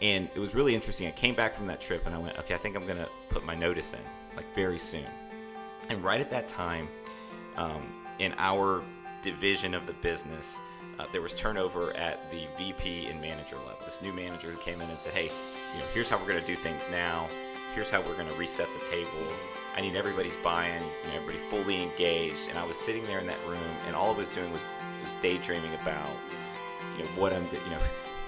And it was really interesting. I came back from that trip and I went, okay, I think I'm going to put my notice in, like very soon. And right at that time, in our division of the business, there was turnover at the VP and manager level. This new manager who came in and said, hey, here's how we're going to do things now. Here's how we're going to reset the table. I need everybody's buy-in, everybody fully engaged. And I was sitting there in that room, and all I was doing was daydreaming about, what I'm,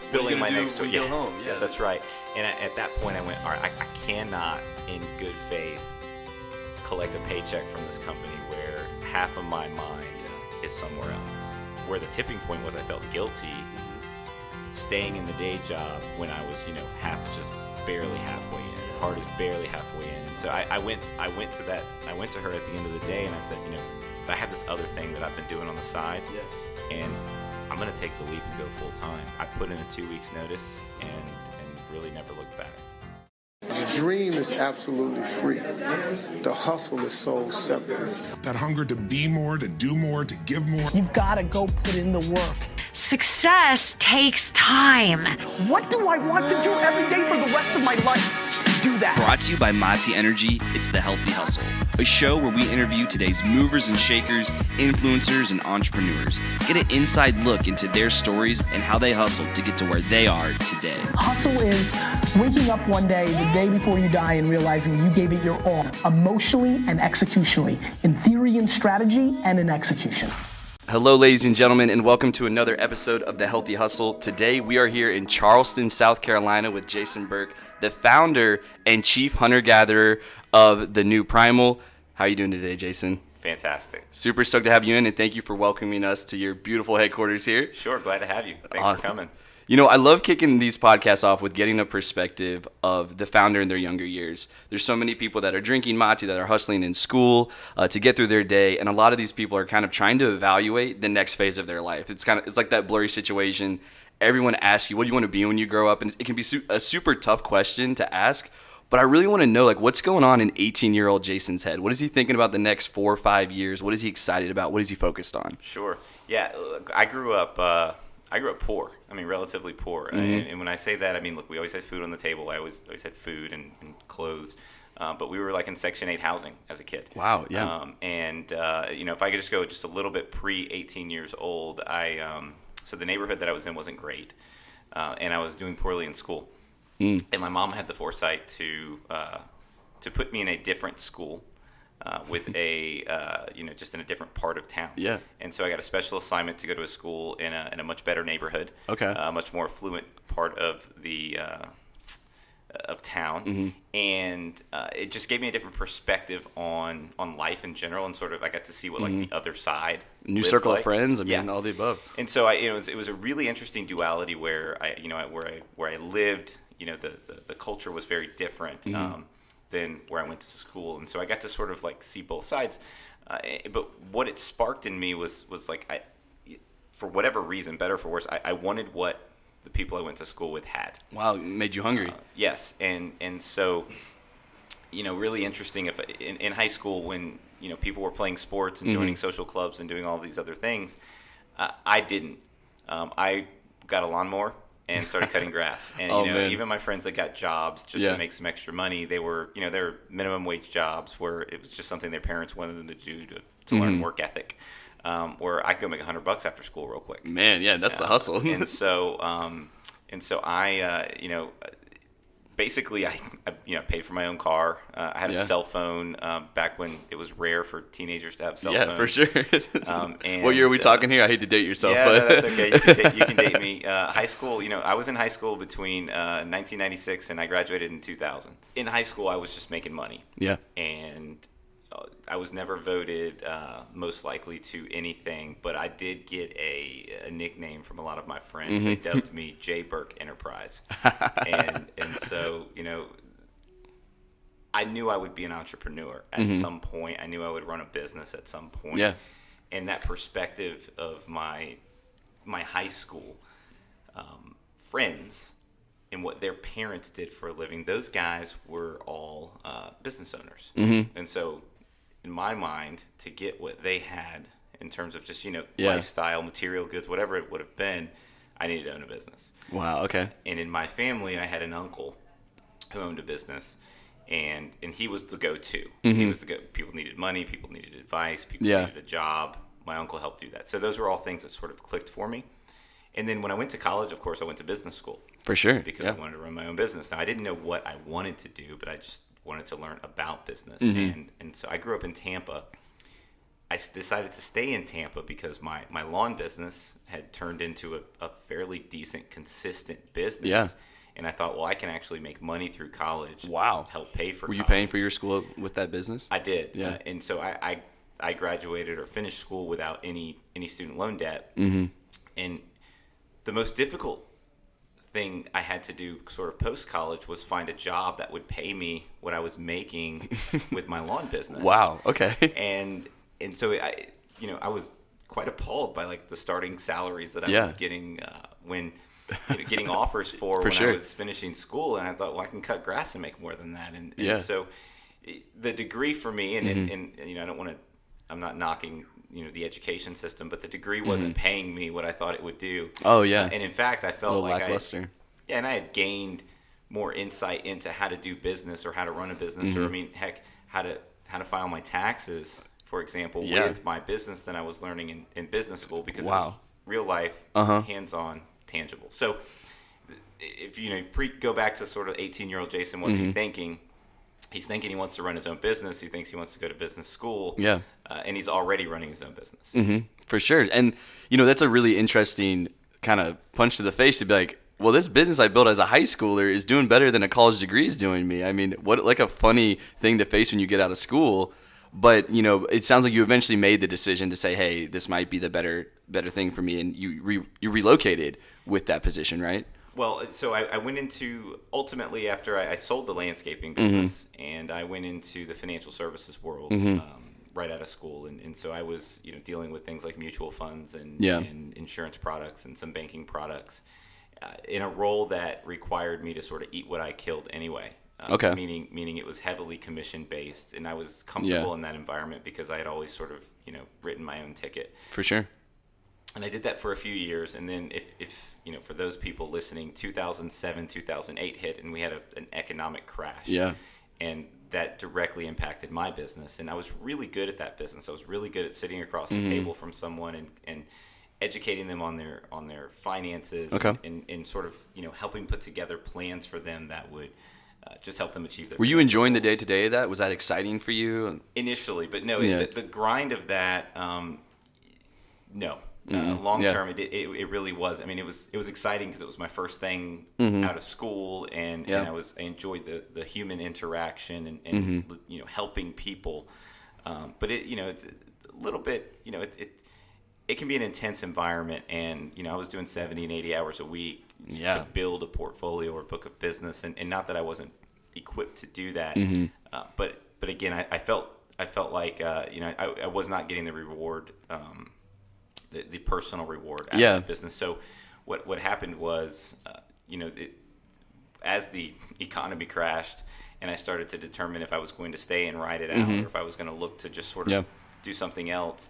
filling my next when you go home. Yeah, that's right. And at that point, I went, all right, I cannot, in good faith, collect a paycheck from this company where half of my mind is somewhere else. Where the tipping point was, I felt guilty staying in the day job when I was, just barely halfway in. Heart is barely halfway in. And so I went to her at the end of the day, and I said, I have this other thing that I've been doing on the side, and I'm going to take the leap and go full time. I put in a 2 weeks notice and really never looked back. The dream is absolutely free. The hustle is so separate. That hunger to be more, to do more, to give more. You've got to go put in the work. Success takes time. What do I want to do every day for the rest of my life? Do that. Brought to you by Mati Energy, it's The Healthy Hustle, a show where we interview today's movers and shakers, influencers, and entrepreneurs. Get an inside look into their stories and how they hustled to get to where they are today. Hustle is waking up one day, the day before you die, and realizing you gave it your all, emotionally and executionally, in theory and strategy and in execution. Hello, ladies and gentlemen, and welcome to another episode of The Healthy Hustle. Today, we are here in Charleston, South Carolina with J-Burke, the founder and chief hunter-gatherer of the new Primal. How are you doing today, Jason? Fantastic. Super stoked to have you in, and thank you for welcoming us to your beautiful headquarters here. Sure, glad to have you. Thanks for coming. I love kicking these podcasts off with getting a perspective of the founder in their younger years. There's so many people that are drinking mate, that are hustling in school to get through their day, and a lot of these people are kind of trying to evaluate the next phase of their life. It's like that blurry situation. Everyone asks you, what do you want to be when you grow up? And it can be a super tough question to ask, but I really want to know, what's going on in 18-year-old Jason's head? What is he thinking about the next 4 or 5 years? What is he excited about? What is he focused on? Sure. Yeah, look, I grew up poor. Relatively poor. Mm-hmm. And when I say that, look, we always had food on the table. I always had food and clothes. But we were in Section 8 housing as a kid. Wow, yeah. If I could just go just a little bit pre-18 years old, so the neighborhood that I was in wasn't great. And I was doing poorly in school. And my mom had the foresight to put me in a different school. With just in a different part of town. Yeah. And so I got a special assignment to go to a school in a much better neighborhood. Okay. A much more affluent part of the of town. Mm-hmm. And it just gave me a different perspective on life in general, and sort of I got to see what the other side. New circle of friends. All the above. And so it was a really interesting duality where where I lived. The culture was very different. Mm-hmm. Than where I went to school, and so I got to sort of see both sides. But what it sparked in me was I, for whatever reason, better or for worse, I wanted what the people I went to school with had. Wow, it made you hungry. Yes, and so really interesting. If in high school when people were playing sports and joining social clubs and doing all these other things, I didn't. I got a lawnmower and started cutting grass. And even my friends that got jobs just to make some extra money, they were minimum wage jobs where it was just something their parents wanted them to do to learn work ethic. Where I could go make $100 after school real quick. Man, yeah, that's the hustle. and so I basically I paid for my own car. I had a cell phone back when it was rare for teenagers to have cell phones. Yeah, for sure. And, what year are we talking here? I hate to date yourself. Yeah, but no, that's okay. You can date me. High school, I was in high school between 1996 and I graduated in 2000. In high school, I was just making money. Yeah. And I was never voted most likely to anything, but I did get a nickname from a lot of my friends. Mm-hmm. They dubbed me J-Burke Enterprise. and so, I knew I would be an entrepreneur at some point. I knew I would run a business at some point. Yeah. And that perspective of my high school friends and what their parents did for a living, those guys were all business owners. Mm-hmm. And so in my mind, to get what they had in terms of just, lifestyle, material goods, whatever it would have been, I needed to own a business. Wow. Okay. And in my family, I had an uncle who owned a business, and he was the go-to. He was people needed money, people needed advice, people needed a job. My uncle helped do that. So those were all things that sort of clicked for me. And then when I went to college, of course, I went to business school. For sure. Because I wanted to run my own business. Now, I didn't know what I wanted to do, but I just wanted to learn about business. And so I grew up in Tampa. I decided to stay in Tampa because my lawn business had turned into a fairly decent, consistent business. Yeah. And I thought, well, I can actually make money through college. Wow. Help pay for Were you college. paying for your school with that business? I did. Yeah. And so I graduated or finished school without any student loan debt. And the most difficult thing I had to do sort of post-college was find a job that would pay me what I was making with my lawn business. Wow. Okay. And so I was quite appalled by like the starting salaries that I was getting when getting offers for when I was finishing school, and I thought, well, I can cut grass and make more than that. And so the degree for me, and I don't want to, I'm not knocking the education system, but the degree wasn't paying me what I thought it would do. Oh yeah. And in fact, I felt like lackluster. I had gained more insight into how to do business or how to run a business, or heck, how to file my taxes, for example, with my business than I was learning in business school, because it was real life, hands-on, tangible. So if go back to sort of 18-year-old Jason, what's he thinking? He's thinking he wants to run his own business. He thinks he wants to go to business school. Yeah. And he's already running his own business. For sure. And, that's a really interesting kind of punch to the face to be like, well, this business I built as a high schooler is doing better than a college degree is doing me. I mean, what like a funny thing to face when you get out of school. But, it sounds like you eventually made the decision to say, hey, this might be the better thing for me. And you relocated with that position, right? Well, so I went into, ultimately after I sold the landscaping business, and I went into the financial services world right out of school. And so I was, dealing with things like mutual funds and insurance products and some banking products in a role that required me to sort of eat what I killed anyway. Meaning it was heavily commission based, and I was comfortable in that environment because I had always sort of, written my own ticket. For sure. And I did that for a few years, and then if for those people listening, 2007, 2008 hit, and we had an economic crash. Yeah. And that directly impacted my business, and I was really good at that business. I was really good at sitting across the table from someone and educating them on their finances, and sort of helping put together plans for them that would just help them achieve their. Were you enjoying the day-to-day of that? Was that exciting for you? Initially, but no, the grind of that, no. Long term, it really was. I mean, it was exciting because it was my first thing out of school, and I enjoyed the human interaction and helping people. But it's a little bit, it can be an intense environment, and I was doing 70 and 80 hours a week to build a portfolio or book of business, and not that I wasn't equipped to do that, but again, I felt like I was not getting the reward. The personal reward out of the business. So what happened was, as the economy crashed and I started to determine if I was going to stay and ride it out or if I was going to look to just sort of do something else,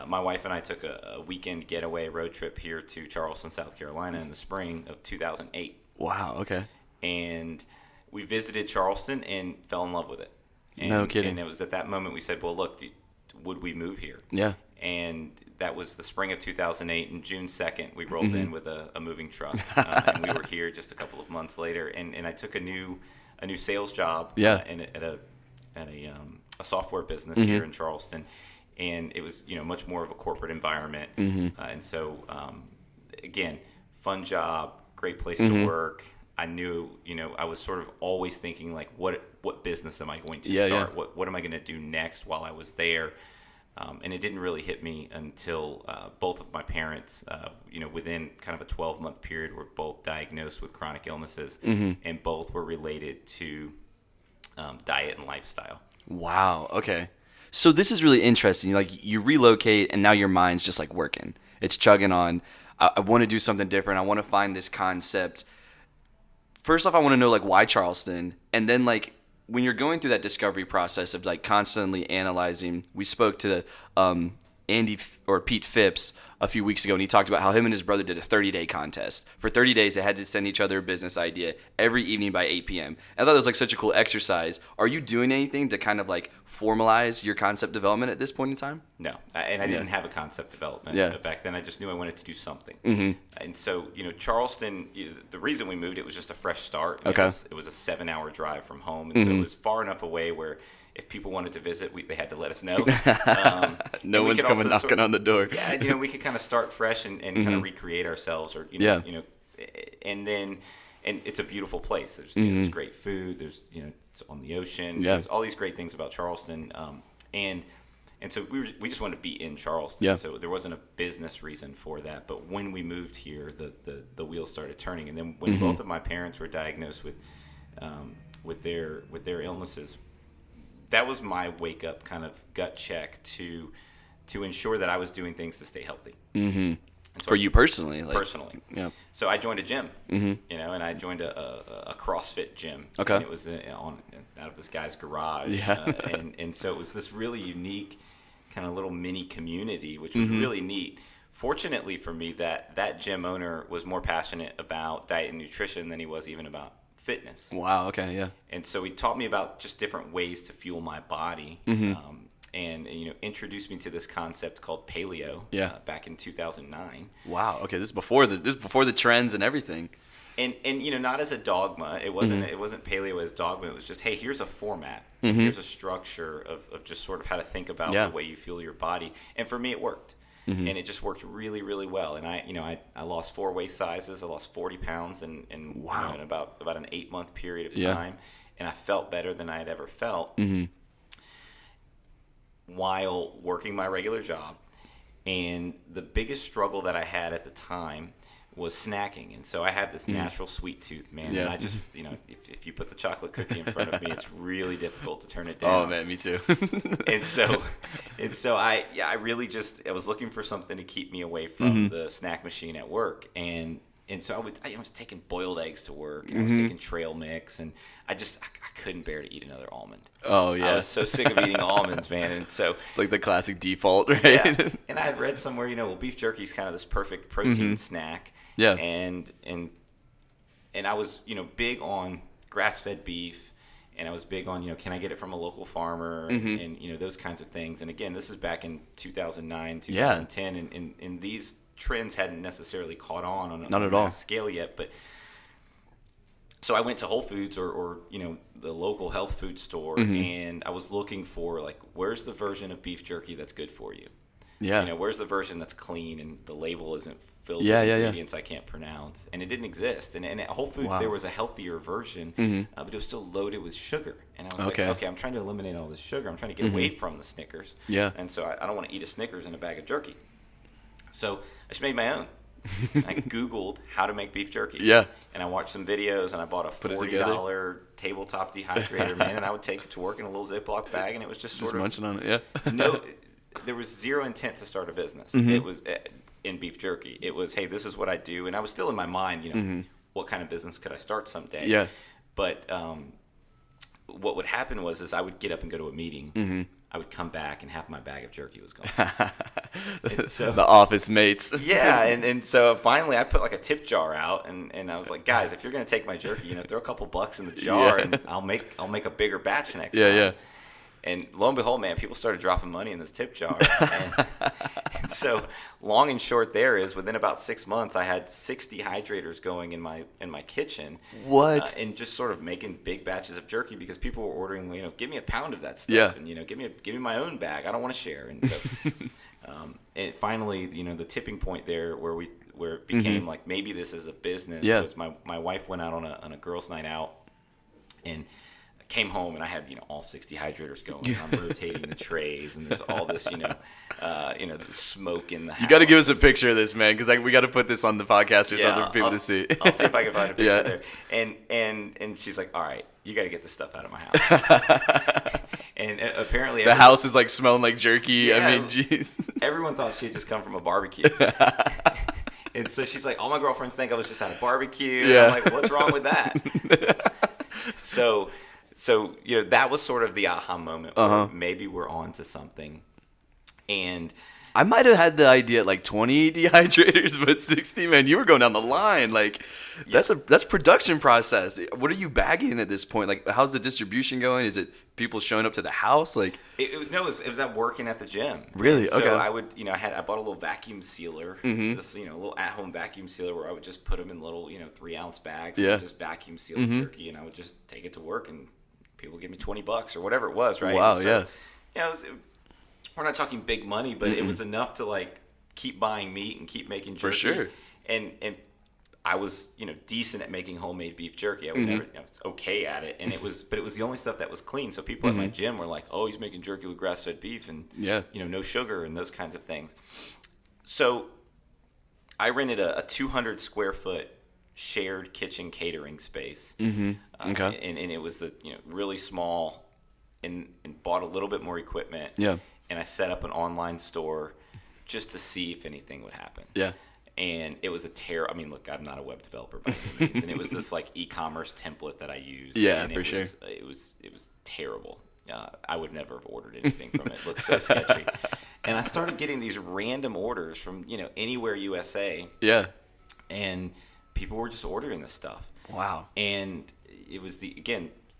my wife and I took a weekend getaway road trip here to Charleston, South Carolina in the spring of 2008. Wow, okay. And we visited Charleston and fell in love with it. And, no kidding. And it was at that moment we said, well, look, would we move here? Yeah. And that was the spring of 2008, and June 2nd, we rolled in with a moving truck, and we were here just a couple of months later. And I took a new sales job at a software business here in Charleston, and it was much more of a corporate environment. And so again, fun job, great place to work. I knew I was sort of always thinking like, what business am I going to start? What am I going to do next while I was there? And it didn't really hit me until both of my parents, within kind of a 12-month period, were both diagnosed with chronic illnesses, and both were related to diet and lifestyle. Wow. Okay. So this is really interesting. Like, you relocate, and now your mind's just like working. It's chugging on. I want to do something different. I want to find this concept. First off, I want to know like why Charleston, and then like, when you're going through that discovery process of like constantly analyzing, we spoke to Pete Phipps a few weeks ago, and he talked about how him and his brother did a 30-day contest. For 30 days, they had to send each other a business idea every evening by 8 p.m. I thought it was like such a cool exercise. Are you doing anything to kind of like formalize your concept development at this point in time? No, and I didn't have a concept development back then. I just knew I wanted to do something. And so, Charleston, the reason we moved, it was just a fresh start. Okay. It was a 7-hour drive from home, and so it was far enough away where if people wanted to visit, they had to let us know. No one's coming knocking on the door. Yeah, we could kind of start fresh and kind of recreate ourselves, or and it's a beautiful place. There's great food. There's it's on the ocean. There's all these great things about Charleston, and so we just wanted to be in Charleston. Yeah. So there wasn't a business reason for that. But when we moved here, the wheels started turning, and then when both of my parents were diagnosed with their illnesses, that was my wake up kind of gut check to ensure that I was doing things to stay healthy. Mm-hmm. For you personally? Personally. Yeah. So I joined a gym, and I joined a CrossFit gym. Okay. And it was out of this guy's garage. Yeah. And so it was this really unique kind of little mini community, which was really neat. Fortunately for me, that gym owner was more passionate about diet and nutrition than he was even about fitness. Wow. Okay. Yeah. And so he taught me about just different ways to fuel my body, and introduced me to this concept called paleo. Back in 2009. Wow. Okay. This is before the trends and everything. And not as a dogma. It wasn't paleo as dogma. It was just, hey, here's a format. Here's a structure of just sort of how to think about the way you fuel your body. And for me, it worked. And it just worked really, really well. And I lost 4 waist sizes. I lost 40 pounds in about an 8-month period of time. And I felt better than I had ever felt while working my regular job. And the biggest struggle that I had at the time was snacking. And so I have this natural sweet tooth, man. And I just, if you put the chocolate cookie in front of me, it's really difficult to turn it down. Oh man, me too. and so I really just, I was looking for something to keep me away from the snack machine at work. And so I was taking boiled eggs to work, and I was taking trail mix, and I couldn't bear to eat another almond. Oh yeah. I was so sick of eating almonds, man. And so it's like the classic default, right? Yeah. And I had read somewhere, beef jerky is kind of this perfect protein snack. Yeah. And I was, big on grass-fed beef, and I was big on, can I get it from a local farmer, and those kinds of things. And again, this is back in 2009, 2010, and these trends hadn't necessarily caught on a mass scale yet. But so I went to Whole Foods or the local health food store, and I was looking for, like, where's the version of beef jerky that's good for you? Yeah. Where's the version that's clean and the label isn't filled with ingredients I can't pronounce? And it didn't exist. And at Whole Foods, there was a healthier version, but it was still loaded with sugar. And I was like, okay, I'm trying to eliminate all this sugar. I'm trying to get away from the Snickers. Yeah. And so I don't want to eat a Snickers in a bag of jerky. So I just made my own. I Googled how to make beef jerky. Yeah. And I watched some videos, and I bought a $40 tabletop dehydrator, man. And I would take it to work in a little Ziploc bag, and it was just munching on it, there was zero intent to start a business. It was in beef jerky. It was, hey, this is what I do. And I was still in my mind, what kind of business could I start someday? Yeah. But what would happen is I would get up and go to a meeting. I would come back, and half my bag of jerky was gone. So, the office mates. Yeah, and so finally I put like a tip jar out, and I was like, guys, if you're gonna take my jerky, throw a couple bucks in the jar, and I'll make a bigger batch next time. Yeah. And lo and behold, man, people started dropping money in this tip jar. And so long and short there is, within about 6 months, I had 6 dehydrators going in my kitchen. What? And just sort of making big batches of jerky because people were ordering, give me a pound of that stuff. Yeah. And, give me my own bag. I don't want to share. And so and finally, the tipping point there where it became like, maybe this is a business was my wife went out on a girls' night out, and came home, and I had all 6 dehydrators going. I'm rotating the trays, and there's all this the smoke in the house. You got to give us a picture of this, man, because we got to put this on the podcast or something for people to see. I'll see if I can find a picture there. And she's like, all right, you got to get this stuff out of my house. And apparently the house is like smelling like jerky. Yeah, I mean, jeez. Everyone thought she had just come from a barbecue. And so she's like, all my girlfriends think I was just at a barbecue. Yeah. I'm like, what's wrong with that? So that was sort of the aha moment where maybe we're on to something. And I might have had the idea at like 20 dehydrators, but 60, man, you were going down the line. Like, that's production process. What are you bagging at this point? Like, how's the distribution going? Is it people showing up to the house? Like, it was at working at the gym. Really? And so Okay. I would, I bought a little vacuum sealer, this, a little at-home vacuum sealer where I would just put them in little, 3-ounce bags and I'd just vacuum seal the jerky, and I would just take it to work and people would give me $20 or whatever it was, right? Wow, and so, we're not talking big money, but it was enough to like keep buying meat and keep making jerky. For sure. And I was, decent at making homemade beef jerky. I would never, I was okay at it, and it was the only stuff that was clean. So people at my gym were like, "Oh, he's making jerky with grass-fed beef and no sugar and those kinds of things." So I rented a 200 square foot shared kitchen catering space. Okay. And it was really small, and bought a little bit more equipment. Yeah. And I set up an online store just to see if anything would happen. Yeah. And it was I mean, look, I'm not a web developer by any means, and it was this like e-commerce template that I used. Yeah, and for sure. It was terrible. I would never have ordered anything from it. It looked so sketchy. And I started getting these random orders from anywhere USA. Yeah. And people were just ordering this stuff. Wow. And it was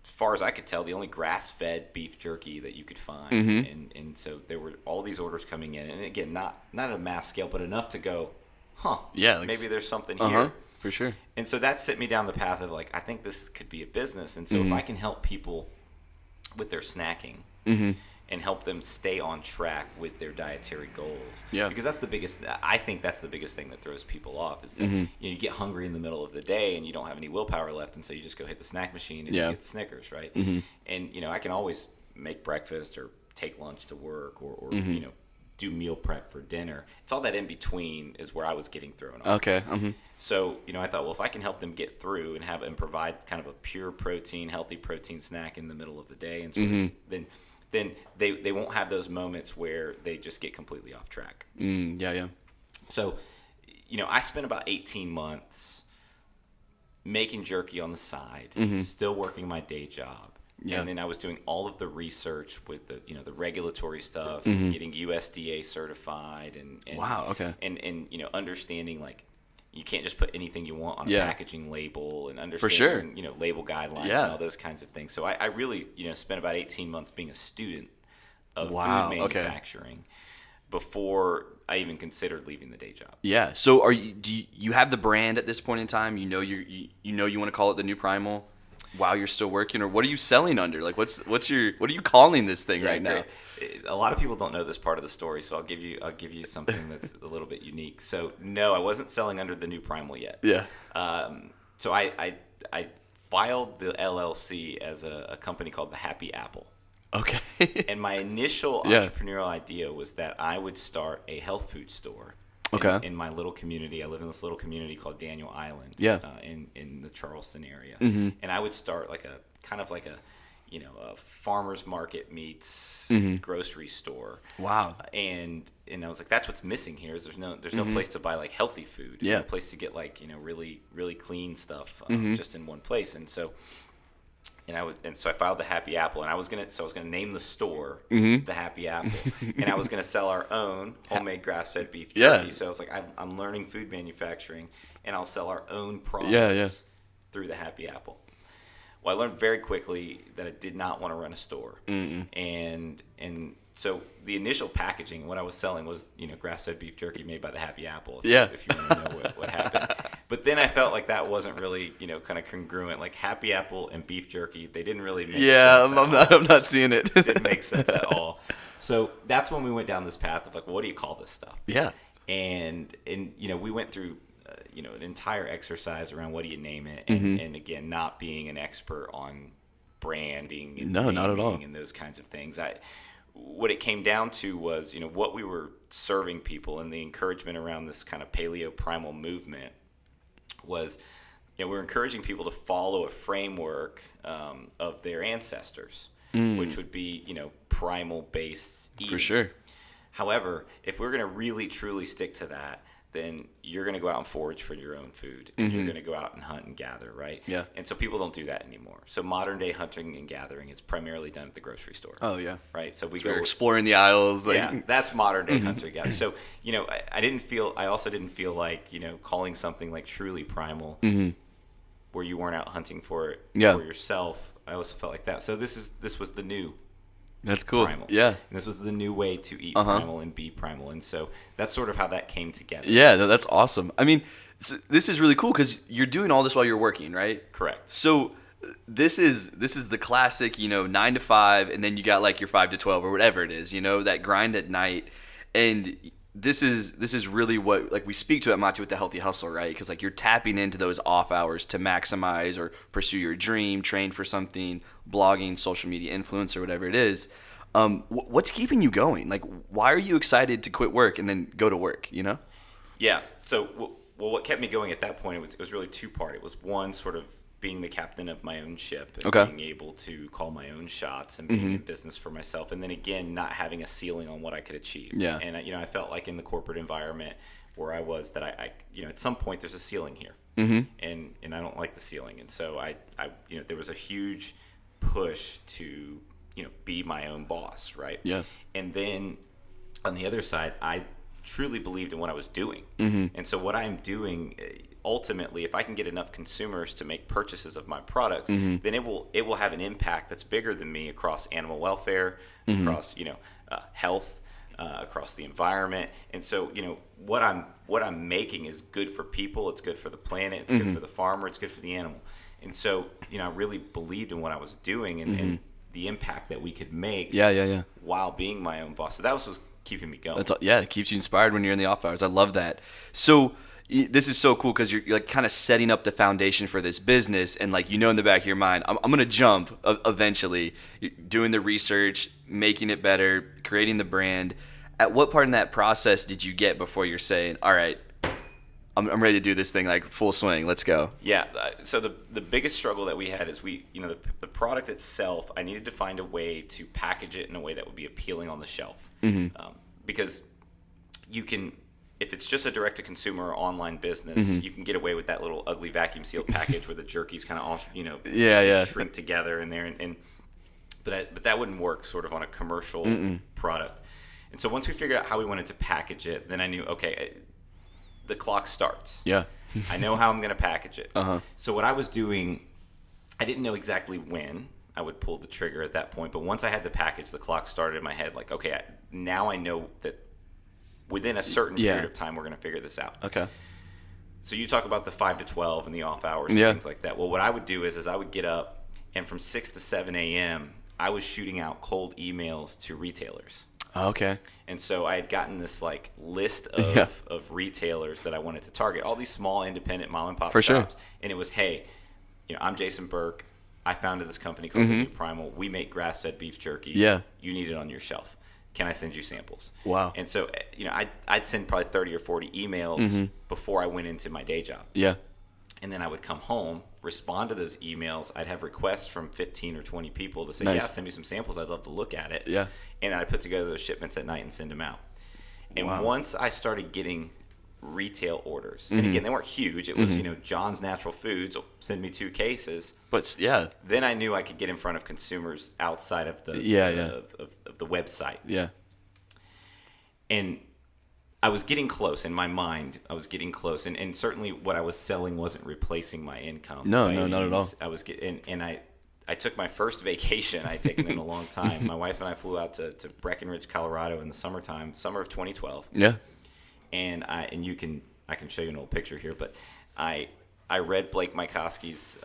as far as I could tell, the only grass-fed beef jerky that you could find. And so there were all these orders coming in. And again, not at a mass scale, but enough to go, yeah, maybe there's something here. For sure. And so that set me down the path of like, I think this could be a business. And so if I can help people with their snacking and help them stay on track with their dietary goals. Yeah. Because I think that's the biggest thing that throws people off is that you get hungry in the middle of the day and you don't have any willpower left, and so you just go hit the snack machine and you get the Snickers, right? And I can always make breakfast or take lunch to work or do meal prep for dinner. It's all that in between is where I was getting thrown off. Okay. So, I thought, well, if I can help them get through and provide kind of a pure protein, healthy protein snack in the middle of the day, and then they won't have those moments where they just get completely off track. Yeah. So, I spent about 18 months making jerky on the side, still working my day job. Yeah. And then I was doing all of the research with the the regulatory stuff, getting USDA certified, and wow, okay, and understanding like you can't just put anything you want on a packaging label, and understanding for sure. Label guidelines and all those kinds of things. So I really spent about 18 months being a student of food manufacturing before I even considered leaving the day job. Yeah. So do you have the brand at this point in time? You want to call it the new Primal while you're still working, or what are you selling under? Like what are you calling this thing right now? A lot of people don't know this part of the story, so I'll give you something that's a little bit unique. So no, I wasn't selling under the new Primal yet. Yeah. So I filed the LLC as a company called the Happy Apple. Okay. And my initial entrepreneurial idea was that I would start a health food store. In my little community. I live in this little community called Daniel Island. Yeah. In the Charleston area. And I would start like a farmer's market meets grocery store. Wow. And I was like, that's what's missing here. Is there's no place to buy like healthy food. Yeah. No place to get like really really clean stuff just in one place. And so. So I filed the Happy Apple, and I was gonna name the store the Happy Apple, and I was gonna sell our own homemade grass-fed beef jerky. Yeah. So I was like, I'm learning food manufacturing, and I'll sell our own products through the Happy Apple. Well, I learned very quickly that I did not want to run a store, and so the initial packaging, what I was selling was grass-fed beef jerky made by the Happy Apple. If you want to know what happened. But then I felt like that wasn't really, kind of congruent. Like Happy Apple and beef jerky, they didn't really make sense. Yeah, I'm not seeing it. It didn't make sense at all. So that's when we went down this path of like, what do you call this stuff? Yeah. And we went through, an entire exercise around what do you name it, and again, not being an expert on branding and not at all, and those kinds of things. What it came down to was, what we were serving people and the encouragement around this kind of paleo primal movement was, we're encouraging people to follow a framework of their ancestors, which would be, primal based eating. For sure. However, if we're going to really truly stick to that, then you're going to go out and forage for your own food. And you're going to go out and hunt and gather, right? Yeah. And so people don't do that anymore. So modern day hunting and gathering is primarily done at the grocery store. Oh, yeah. Right? So We're exploring the aisles. Like, yeah, that's modern day hunter gatherer. So, I also didn't feel like, calling something like truly primal where you weren't out hunting for it for yourself. I also felt like that. So this was the new That's cool. Primal. Yeah. And this was the new way to eat primal and be primal. And so that's sort of how that came together. Yeah, that's awesome. I mean, this is really cool because you're doing all this while you're working, right? Correct. So this is the classic, 9 to 5, and then you got like your 5 to 12 or whatever it is, that grind at night. And this is really what like we speak to at Mati with the Healthy Hustle, right? Because like you're tapping into those off hours to maximize or pursue your dream, train for something, blogging, social media influence, or whatever it is. What's keeping you going? Like, why are you excited to quit work and then go to work? Yeah. So, what kept me going at that point? It was really two-part. It was one, sort of being the captain of my own ship and being able to call my own shots and being in business for myself. And then again, not having a ceiling on what I could achieve. Yeah. And I felt like in the corporate environment where I was that I at some point there's a ceiling here, and I don't like the ceiling. And so I there was a huge push to be my own boss, right? Yeah. And then on the other side, I truly believed in what I was doing. And so what I'm doing, ultimately, if I can get enough consumers to make purchases of my products, then it will have an impact that's bigger than me across animal welfare, across health, across the environment. And so what I'm making is good for people. It's good for the planet. It's good for the farmer. It's good for the animal. And so I really believed in what I was doing and the impact that we could make. While being my own boss. So that was what was keeping me going. It keeps you inspired when you're in the off hours. I love that. So this is so cool because you're like kind of setting up the foundation for this business, and like in the back of your mind, I'm gonna jump eventually. You're doing the research, making it better, creating the brand. At what part in that process did you get before you're saying, all right, I'm ready to do this thing like full swing, let's go? Yeah. So the biggest struggle that we had is the product itself, I needed to find a way to package it in a way that would be appealing on the shelf. Because you can, if it's just a direct-to-consumer or online business, you can get away with that little ugly vacuum-sealed package where the jerky's kind of all, shrink together in there. But that wouldn't work sort of on a commercial product. And so once we figured out how we wanted to package it, then I knew, okay, the clock starts. Yeah. I know how I'm going to package it. So what I was doing, I didn't know exactly when I would pull the trigger at that point. But once I had the package, the clock started in my head like, okay, now I know that within a certain period of time, we're going to figure this out. Okay. So you talk about the 5 to 12 and the off hours and things like that. Well, what I would do is I would get up, and from 6 to 7 a.m., I was shooting out cold emails to retailers. Okay. And so I had gotten this like list of retailers that I wanted to target, all these small independent mom and pop shops. Sure. And it was, hey, I'm Jason Burke. I founded this company called The New Primal. We make grass-fed beef jerky. Yeah. You need it on your shelf. Can I send you samples? Wow. And so, I'd send probably 30 or 40 emails before I went into my day job. Yeah. And then I would come home, respond to those emails. I'd have requests from 15 or 20 people to say, yeah, send me some samples. I'd love to look at it. Yeah. And I'd put together those shipments at night and send them out. And once I started getting retail orders, and again, they weren't huge. It was, John's Natural Foods, send me 2 cases. But yeah. Then I knew I could get in front of consumers outside of the of the website. Yeah. And I was getting close in my mind. I was getting close, and certainly what I was selling wasn't replacing my income. No, not at all. I was I took my first vacation. I had taken it in a long time. My wife and I flew out to Breckenridge, Colorado in the summertime, summer of 2012. Yeah. And I can show you an old picture here, but I read Blake Mycosky's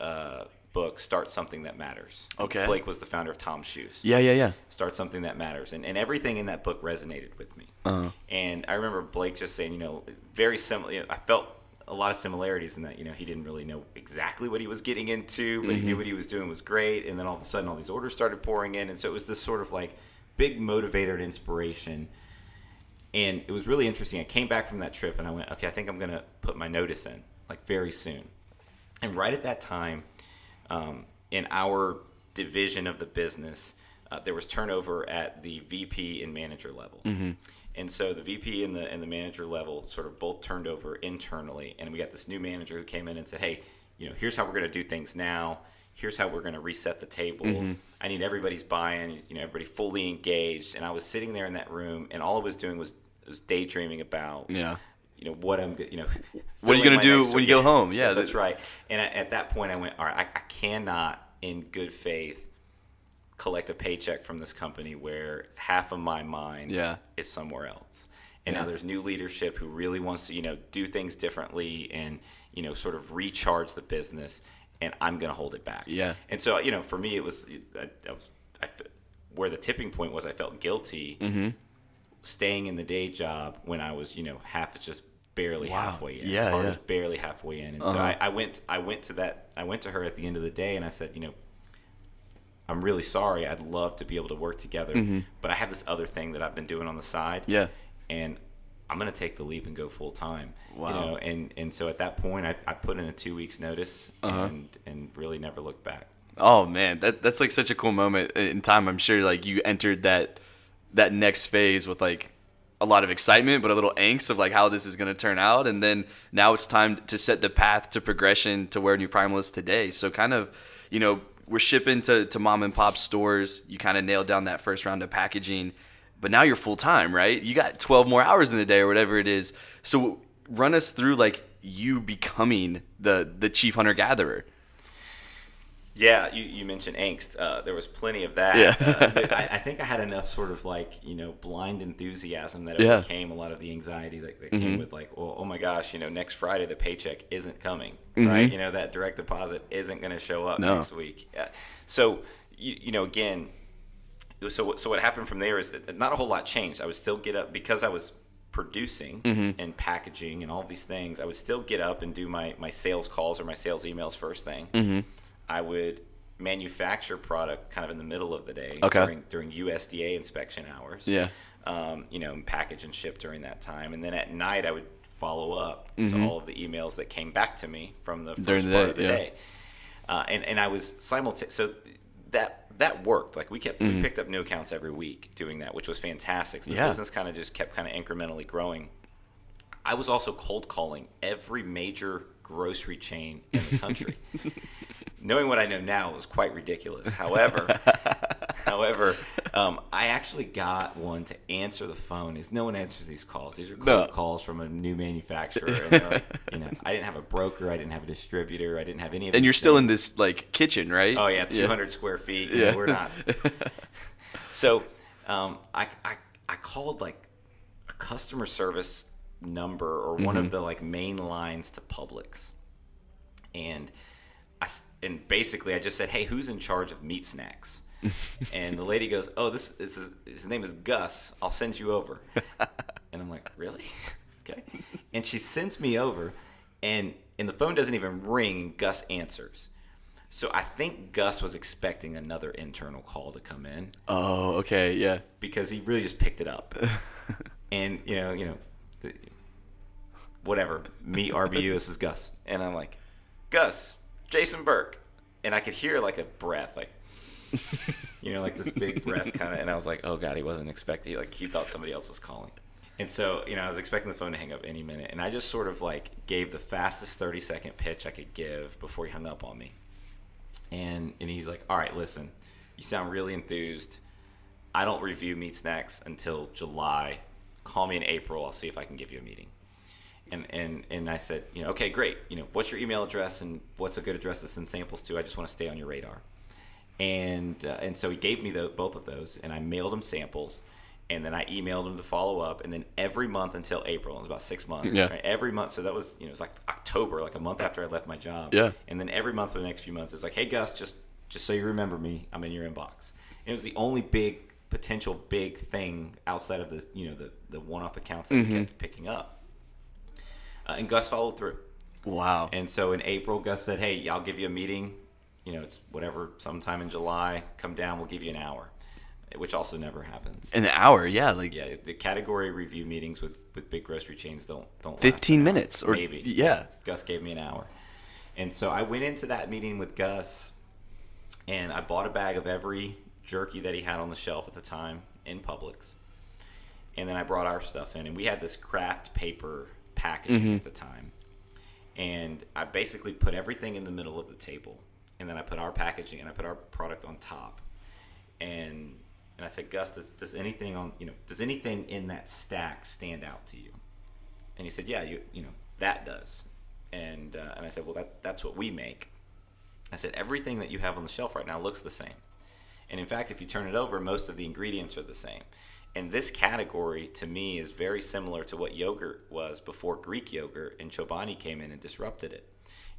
book, Start Something That Matters. Okay. Blake was the founder of Tom's Shoes. Yeah. Start Something That Matters. And everything in that book resonated with me. And I remember Blake just saying, very similar. I felt a lot of similarities in that, he didn't really know exactly what he was getting into, but he knew what he was doing was great. And then all of a sudden, all these orders started pouring in. And so it was this sort of like big motivator and inspiration. And it was really interesting. I came back from that trip and I went, okay, I think I'm going to put my notice in, like very soon. And right at that time, in our division of the business, there was turnover at the VP and manager level. And so the VP and the manager level sort of both turned over internally. And we got this new manager who came in and said, hey, here's how we're going to do things now. Here's how we're going to reset the table. I need everybody's buy-in, everybody fully engaged. And I was sitting there in that room, and all I was doing was daydreaming about, what I'm, what are you going to do when you go home? Yeah, that's right. And at that point, I went, all right, I cannot, in good faith, collect a paycheck from this company where half of my mind is somewhere else. And now there's new leadership who really wants to, do things differently and, sort of recharge the business. And I'm going to hold it back. Yeah. And so, for me, it was where the tipping point was. I felt guilty staying in the day job when I was, just barely halfway in. I was barely halfway in. And so I went to her at the end of the day, and I said, I'm really sorry. I'd love to be able to work together, but I have this other thing that I've been doing on the side. Yeah. And I'm going to take the leap and go full time. Wow. And so at that point, I put in a 2 weeks notice and really never looked back. Oh man, that's like such a cool moment in time. I'm sure like you entered that next phase with like a lot of excitement, but a little angst of like how this is going to turn out. And then now it's time to set the path to progression to where New Primal is today. So kind of, we're shipping to mom and pop stores. You kind of nailed down that first round of packaging. But now you're full time, right? You got 12 more hours in the day or whatever it is. So run us through like you becoming the chief hunter gatherer. Yeah, you mentioned angst. There was plenty of that. Yeah. I think I had enough sort of like, blind enthusiasm that overcame a lot of the anxiety that came with like, well, oh my gosh, next Friday the paycheck isn't coming, right? That direct deposit isn't going to show up next week. Yeah. So, again, so what happened from there is that not a whole lot changed. I would still get up because I was producing and packaging and all these things. I would still get up and do my sales calls or my sales emails first thing. I would manufacture product kind of in the middle of the day during USDA inspection hours. Yeah. And package and ship during that time. And then at night I would follow up to all of the emails that came back to me from the first part of the day. And I was so that worked. Like we picked up new accounts every week doing that, which was fantastic. So the business kind of just kept kind of incrementally growing. I was also cold calling every major grocery chain in the country. Knowing what I know now, it was quite ridiculous. However, I actually got one to answer the phone. No one answers these calls. These are cold calls from a new manufacturer. And they're like, I didn't have a broker. I didn't have a distributor. I didn't have any of. And you're still in this like kitchen, right? Oh yeah, 200 square feet. Yeah. We're not. So, I called like a customer service number or one of the like main lines to Publix, and basically I just said, hey, who's in charge of meat snacks? And the lady goes, oh, his name is Gus. I'll send you over. And I'm like, really? Okay. And she sends me over, and the phone doesn't even ring, and Gus answers. So I think Gus was expecting another internal call to come in. Oh, okay, yeah. Because he really just picked it up. And whatever, meet RBU, this is Gus. And I'm like, Gus, Jason Burke. And I could hear like a breath, like, like this big breath kind of. And I was like, oh God, he wasn't expecting, like he thought somebody else was calling. And so, I was expecting the phone to hang up any minute. And I just sort of like gave the fastest 30-second pitch I could give before he hung up on me. And he's like, all right, listen, you sound really enthused. I don't review meat snacks until July. Call me in April. I'll see if I can give you a meeting. And I said, okay, great. What's your email address and what's a good address to send samples to? I just want to stay on your radar. And so he gave me both of those, and I mailed him samples, and then I emailed him to follow up, and then every month until April, it was about 6 months. Yeah. Right? Every month, so that was it was like October, like a month after I left my job. Yeah. And then every month for the next few months, it's like, hey Gus, just so you remember me, I'm in your inbox. And it was the only potential big thing outside of the one-off accounts that we kept picking up. And Gus followed through. Wow. And so in April, Gus said, hey, I'll give you a meeting. It's whatever, sometime in July. Come down, we'll give you an hour, which also never happens. An hour, yeah. Yeah, the category review meetings with big grocery chains don't 15 minutes or maybe. Yeah. Gus gave me an hour. And so I went into that meeting with Gus, and I bought a bag of every jerky that he had on the shelf at the time in Publix. And then I brought our stuff in, and we had this craft paper packaging at the time. And I basically put everything in the middle of the table, and then I put our packaging and I put our product on top. And I said, Gus, does anything in that stack stand out to you? And he said, yeah, that does. And I said, well, that's what we make. I said, everything that you have on the shelf right now looks the same. And in fact, if you turn it over, most of the ingredients are the same. And this category, to me, is very similar to what yogurt was before Greek yogurt and Chobani came in and disrupted it.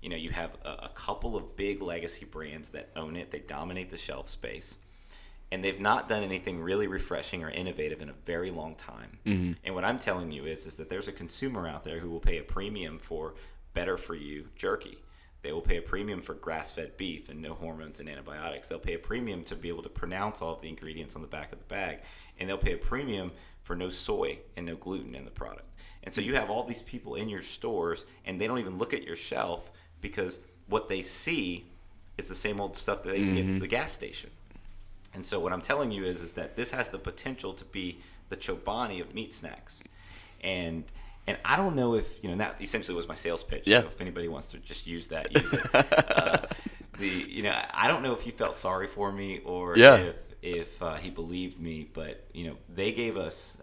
You have a couple of big legacy brands that own it. They dominate the shelf space. And they've not done anything really refreshing or innovative in a very long time. Mm-hmm. And what I'm telling you is that there's a consumer out there who will pay a premium for better-for-you jerky. They will pay a premium for grass-fed beef and no hormones and antibiotics. They'll pay a premium to be able to pronounce all of the ingredients on the back of the bag. And they'll pay a premium for no soy and no gluten in the product. And so you have all these people in your stores, and they don't even look at your shelf because what they see is the same old stuff that they can get at the gas station. And so what I'm telling you is that this has the potential to be the Chobani of meat snacks. And I don't know if, that essentially was my sales pitch. Yeah. So if anybody wants to just use that, use it. I don't know if he felt sorry for me or if he believed me, but, they gave us,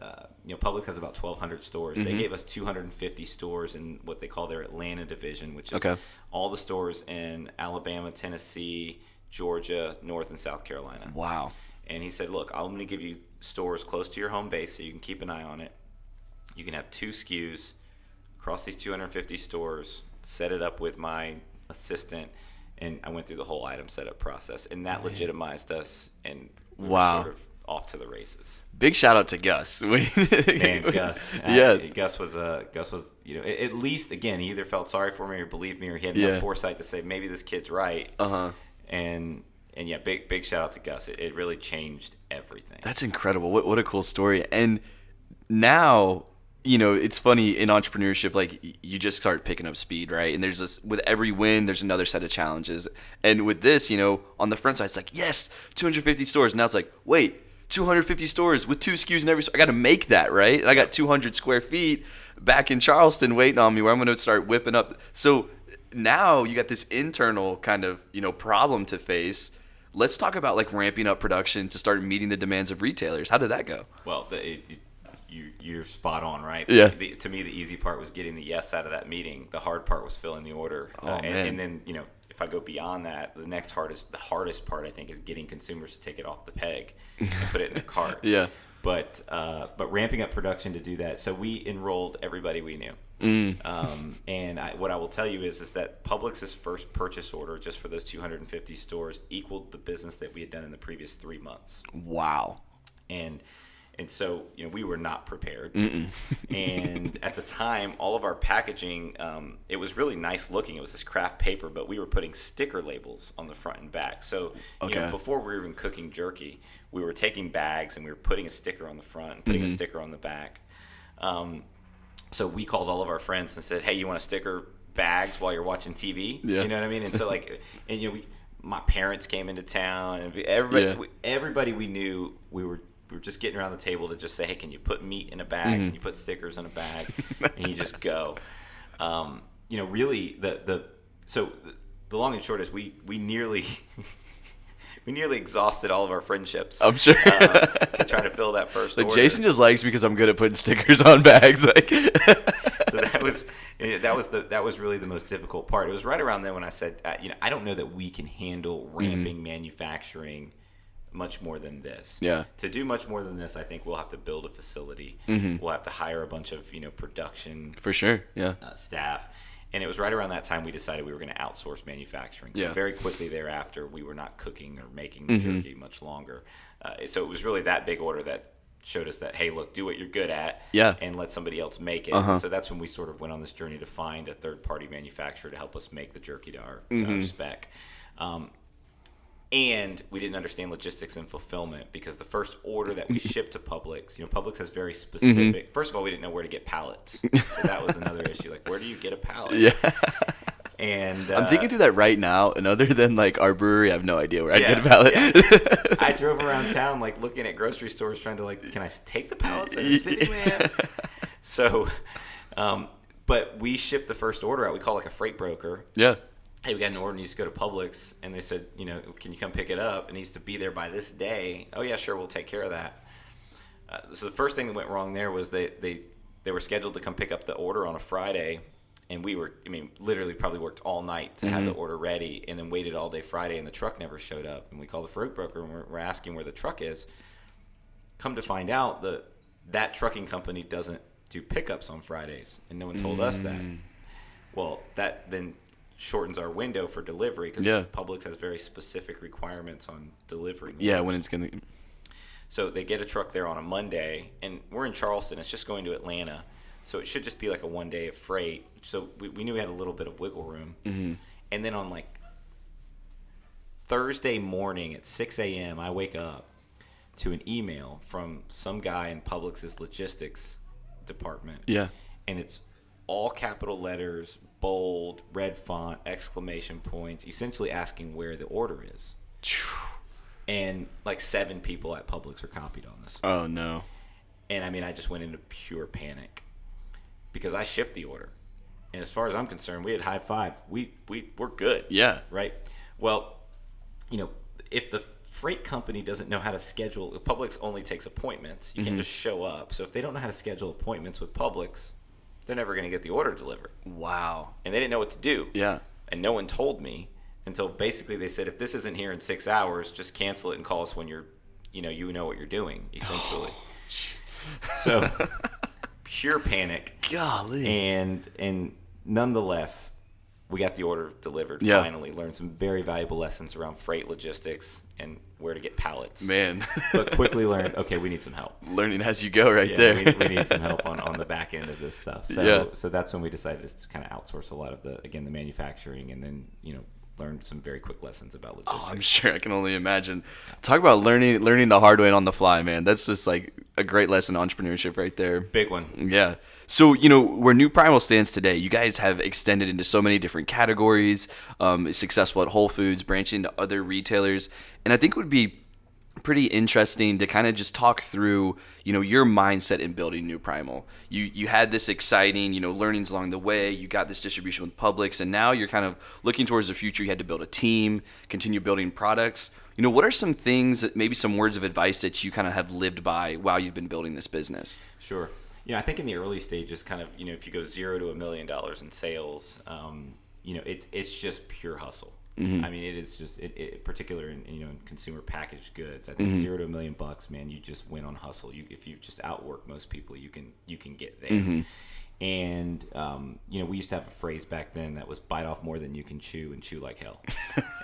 Publix has about 1,200 stores. Mm-hmm. They gave us 250 stores in what they call their Atlanta division, which is all the stores in Alabama, Tennessee, Georgia, North and South Carolina. Wow. And he said, look, I'm going to give you stores close to your home base so you can keep an eye on it. You can have 2 SKUs across these 250 stores, set it up with my assistant, and I went through the whole item setup process. And that legitimized us, and we were sort of off to the races. Big shout out to Gus. And Gus. Gus was, at least, again, he either felt sorry for me or believed me, or he had enough foresight to say, maybe this kid's right. Uh-huh. And yeah, big shout out to Gus. It really changed everything. That's incredible. What a cool story. And now, it's funny in entrepreneurship, like you just start picking up speed, right? And there's this, with every win, there's another set of challenges. And with this, on the front side, it's like, yes, 250 stores. Now it's like, wait, 250 stores with 2 SKUs in every store. I got to make that, right? And I got 200 square feet back in Charleston waiting on me where I'm going to start whipping up. So now you got this internal kind of, problem to face. Let's talk about like ramping up production to start meeting the demands of retailers. How did that go? Well, you're spot on, right? Yeah. To me, the easy part was getting the yes out of that meeting. The hard part was filling the order. And then, if I go beyond that, the hardest part, I think, is getting consumers to take it off the peg and put it in the cart. Yeah. But ramping up production to do that. So we enrolled everybody we knew. And what I will tell you is that Publix's first purchase order just for those 250 stores equaled the business that we had done in the previous 3 months. Wow. And so, we were not prepared. And at the time, all of our packaging, it was really nice looking. It was this craft paper, but we were putting sticker labels on the front and back. So, before we were even cooking jerky, we were taking bags and we were putting a sticker on the front and putting a sticker on the back. So we called all of our friends and said, hey, you want to sticker bags while you're watching TV? Yeah. You know what I mean? And so, my parents came into town, and everybody we knew, we were just getting around the table to just say, hey, can you put meat in a bag? Can you put stickers in a bag? And you just go. Really, the long and short is we nearly exhausted all of our friendships. I'm sure. To try to fill that first order. Jason just likes me because I'm good at putting stickers on bags. So that was really the most difficult part. It was right around then when I said, I don't know that we can handle ramping manufacturing much more than this. Yeah. To do much more than this, I think we'll have to build a facility. We'll have to hire a bunch of production for sure. Yeah. Staff. And it was right around that time we decided we were going to outsource manufacturing. So very quickly thereafter, we were not cooking or making the jerky much longer. So it was really that big order that showed us that, hey, look, do what you're good at and let somebody else make it. And so that's when we sort of went on this journey to find a third-party manufacturer to help us make the jerky to our spec. And we didn't understand logistics and fulfillment because the first order that we shipped to Publix, Publix has very specific. First of all, we didn't know where to get pallets, so that was another issue. Like, where do you get a pallet? Yeah. And I'm thinking through that right now, and other than like our brewery, I have no idea where I'd get a pallet. Yeah. I drove around town like looking at grocery stores trying to like, can I take the pallets that are sitting there? So, but we shipped the first order out. We call like a freight broker. Yeah. Hey, we got an order, needs to go to Publix, and they said, can you come pick it up? It needs to be there by this day. Oh yeah, sure, we'll take care of that. So the first thing that went wrong there was they were scheduled to come pick up the order on a Friday, and we were, literally probably worked all night to have the order ready, and then waited all day Friday, and the truck never showed up. And we called the freight broker, and we're asking where the truck is. Come to find out that trucking company doesn't do pickups on Fridays, and no one told us that. Well, that then shortens our window for delivery because Publix has very specific requirements on delivering. Yeah, when it's going to... So they get a truck there on a Monday, and we're in Charleston. It's just going to Atlanta. So it should just be like a one day of freight. So we knew we had a little bit of wiggle room. Mm-hmm. And then on like Thursday morning at 6 a.m., I wake up to an email from some guy in Publix's logistics department. Yeah. And it's all capital letters, bold, red font, exclamation points, essentially asking where the order is. And like 7 people at Publix are copied on this. Oh, no. And I just went into pure panic because I shipped the order. And as far as I'm concerned, we had high five. We're good. Yeah. Right? Well, if the freight company doesn't know how to schedule, Publix only takes appointments. You can't just show up. So if they don't know how to schedule appointments with Publix, they're never going to get the order delivered. Wow. And they didn't know what to do. Yeah. And no one told me until basically they said, if this isn't here in 6 hours, just cancel it and call us when you know what you're doing, essentially. So pure panic. Golly. And nonetheless, we got the order delivered. Yeah. Finally learned some very valuable lessons around freight logistics and where to get pallets. Man. But quickly learned, okay, we need some help. Learning as you go there. We need some help on the back end of this stuff. So that's when we decided to kind of outsource a lot of the manufacturing, and then, learned some very quick lessons about logistics. Oh, I'm sure. I can only imagine. Talk about learning the hard way and on the fly, man. That's just like a great lesson in entrepreneurship right there. Big one. Yeah. So, where New Primal stands today, you guys have extended into so many different categories, successful at Whole Foods, branching into other retailers. And I think it would be pretty interesting to kind of just talk through, your mindset in building New Primal. You had this exciting, learnings along the way. You got this distribution with Publix, and now you're kind of looking towards the future. You had to build a team, continue building products. What are some things, maybe some words of advice that you kind of have lived by while you've been building this business? Sure. I think in the early stages, kind of, if you go $0 to $1 million in sales, it's just pure hustle. Mm-hmm. It is just particular in consumer packaged goods. I think $0 to $1 million, man, you just win on hustle. If you just outwork most people, you can get there. Mm-hmm. And we used to have a phrase back then that was "bite off more than you can chew and chew like hell."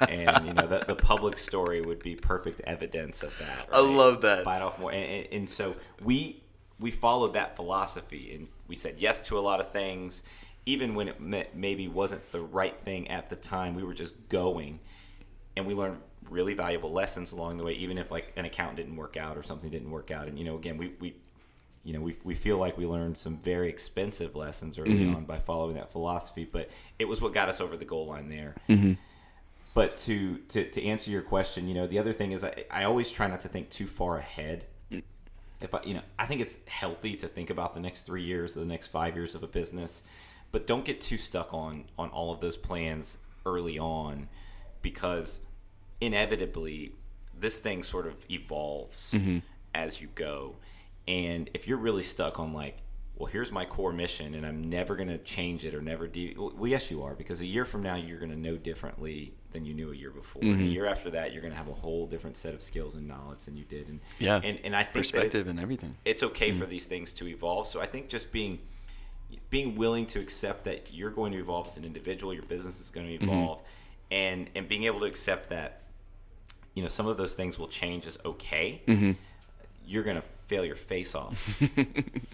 And the Publix story would be perfect evidence of that. Right? I love that. Bite off more, and so we followed that philosophy, and we said yes to a lot of things. Even when it maybe wasn't the right thing at the time, we were just going, and we learned really valuable lessons along the way. Even if like an account didn't work out or something didn't work out, and again, we feel like we learned some very expensive lessons early on by following that philosophy. But it was what got us over the goal line there. Mm-hmm. But to answer your question, the other thing is I always try not to think too far ahead. If I think it's healthy to think about the next 3 years, or the next 5 years of a business. But don't get too stuck on all of those plans early on, because inevitably this thing sort of evolves as you go. And if you're really stuck on like, well, here's my core mission and I'm never going to change it or never well, yes, you are, because a year from now you're going to know differently than you knew a year before. And a year after that, you're going to have a whole different set of skills and knowledge than you did. And I think perspective and everything. It's okay for these things to evolve. So I think just being willing to accept that you're going to evolve as an individual, your business is going to evolve, and being able to accept that, some of those things will change is okay. Mm-hmm. You're going to fail your face off.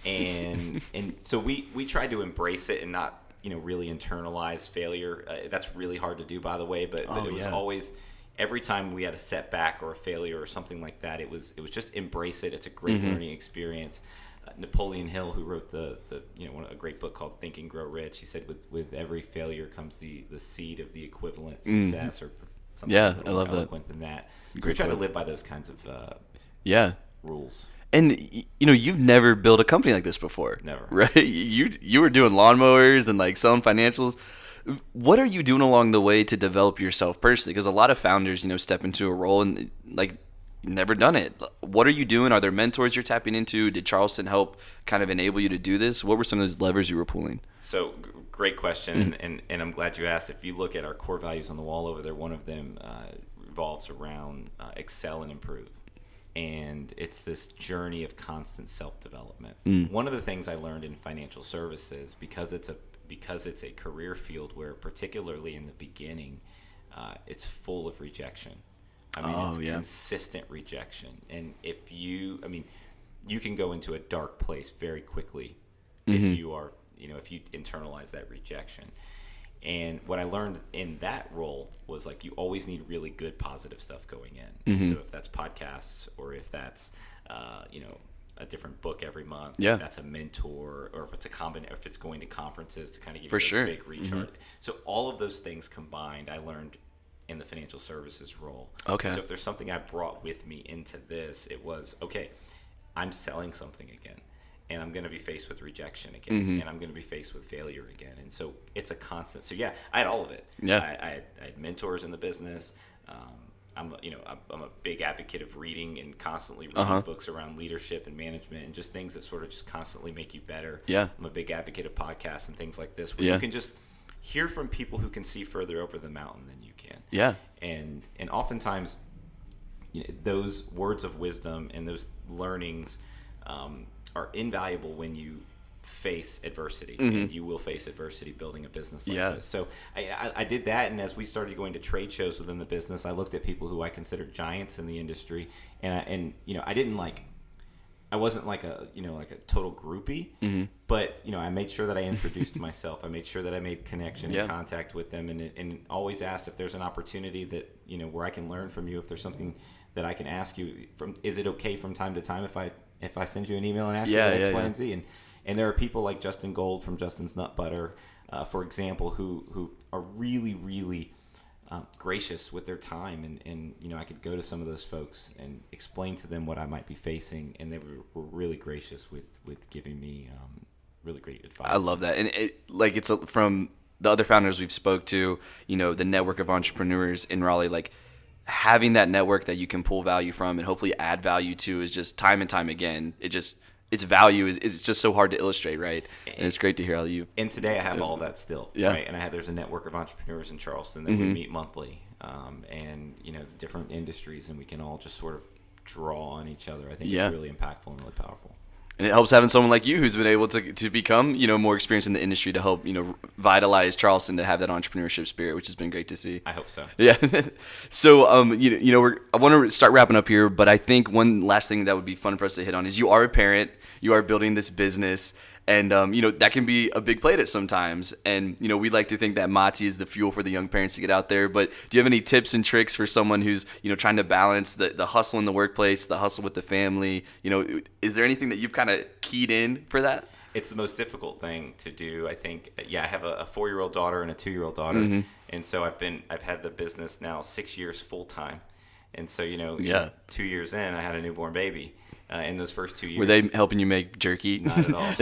and so we tried to embrace it and not, really internalize failure. That's really hard to do, by the way, but it was always, every time we had a setback or a failure or something like that, it was just embrace it. It's a great learning experience. Napoleon Hill, who wrote a great book called Think and Grow Rich, he said with every failure comes the seed of the equivalent success, or something a little more eloquent than that. So we try to live by those kinds of rules. And you've never built a company like this before. Never. Right? You were doing lawnmowers and like selling financials. What are you doing along the way to develop yourself personally? Because a lot of founders, step into a role and like never done it. What are you doing? Are there mentors you're tapping into? Did Charleston help kind of enable you to do this? What were some of those levers you were pulling? So great question, and I'm glad you asked. If you look at our core values on the wall over there, one of them revolves around excel and improve. And it's this journey of constant self-development. One of the things I learned in financial services, because it's a career field where, particularly in the beginning, it's full of rejection. It's consistent rejection. And you can go into a dark place very quickly if you are, if you internalize that rejection. And what I learned in that role was like you always need really good positive stuff going in. So if that's podcasts, or if that's a different book every month, if that's a mentor, or if it's if it's going to conferences to kind of give you a big recharge. So all of those things combined, I learned in the financial services role. Okay. So if there's something I brought with me into this, it was, okay, I'm selling something again. And I'm going to be faced with rejection again, and I'm going to be faced with failure again. And so it's a constant. So I had all of it. Yeah. I had mentors in the business. I'm a big advocate of reading and constantly reading books around leadership and management and just things that sort of just constantly make you better. Yeah. I'm a big advocate of podcasts and things like this where you can just hear from people who can see further over the mountain than you can. Yeah. And oftentimes those words of wisdom and those learnings are invaluable when you face adversity, and you will face adversity building a business like this. So I did that, and as we started going to trade shows within the business, I looked at people who I considered giants in the industry, and I wasn't like a total groupie, but I made sure that I introduced myself. I made sure that I made connection and contact with them, and always asked if there's an opportunity that where I can learn from you. If there's something that I can ask you from, is it okay from time to time if I send you an email and ask you about X, Y, and Z? And there are people like Justin Gold from Justin's Nut Butter, for example, who are really, really gracious with their time. And I could go to some of those folks and explain to them what I might be facing, and they were really gracious with giving me really great advice. I love that. And it's from the other founders we've spoke to, the network of entrepreneurs in Raleigh, like having that network that you can pull value from and hopefully add value to is just time and time again. Its value is just so hard to illustrate, right? And it's great to hear how you. And today I have all of that still, right? And there's a network of entrepreneurs in Charleston that we meet monthly, and different industries, and we can all just sort of draw on each other. I think it's really impactful and really powerful. And it helps having someone like you who's been able to become, more experienced in the industry to help, vitalize Charleston to have that entrepreneurship spirit, which has been great to see. I hope so. Yeah. So, I want to start wrapping up here, but I think one last thing that would be fun for us to hit on is you are a parent, you are building this business, and, that can be a big plate at sometimes. And, we like to think that Mati is the fuel for the young parents to get out there. But do you have any tips and tricks for someone who's, trying to balance the hustle in the workplace, the hustle with the family? Is there anything that you've kind of keyed in for that? It's the most difficult thing to do, I think. I have a 4-year-old daughter and a 2-year-old daughter. And so I've had the business now 6 years full time. And so, 2 years in, I had a newborn baby. In those first 2 years. Were they helping you make jerky? Not at all.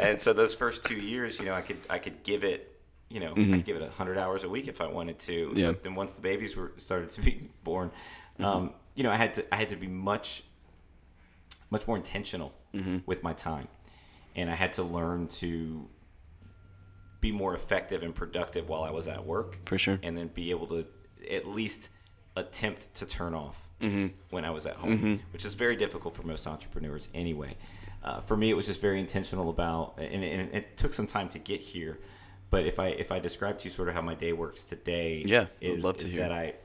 And so those first 2 years, I could give it, I could give it 100 hours a week if I wanted to. Yeah. But then once the babies started to be born, I had to be much more intentional with my time, and I had to learn to be more effective and productive while I was at work. For sure. And then be able to at least attempt to turn off when I was at home, which is very difficult for most entrepreneurs anyway. For me, it was just very intentional about, and it took some time to get here. But if I describe to you sort of how my day works today, is that I,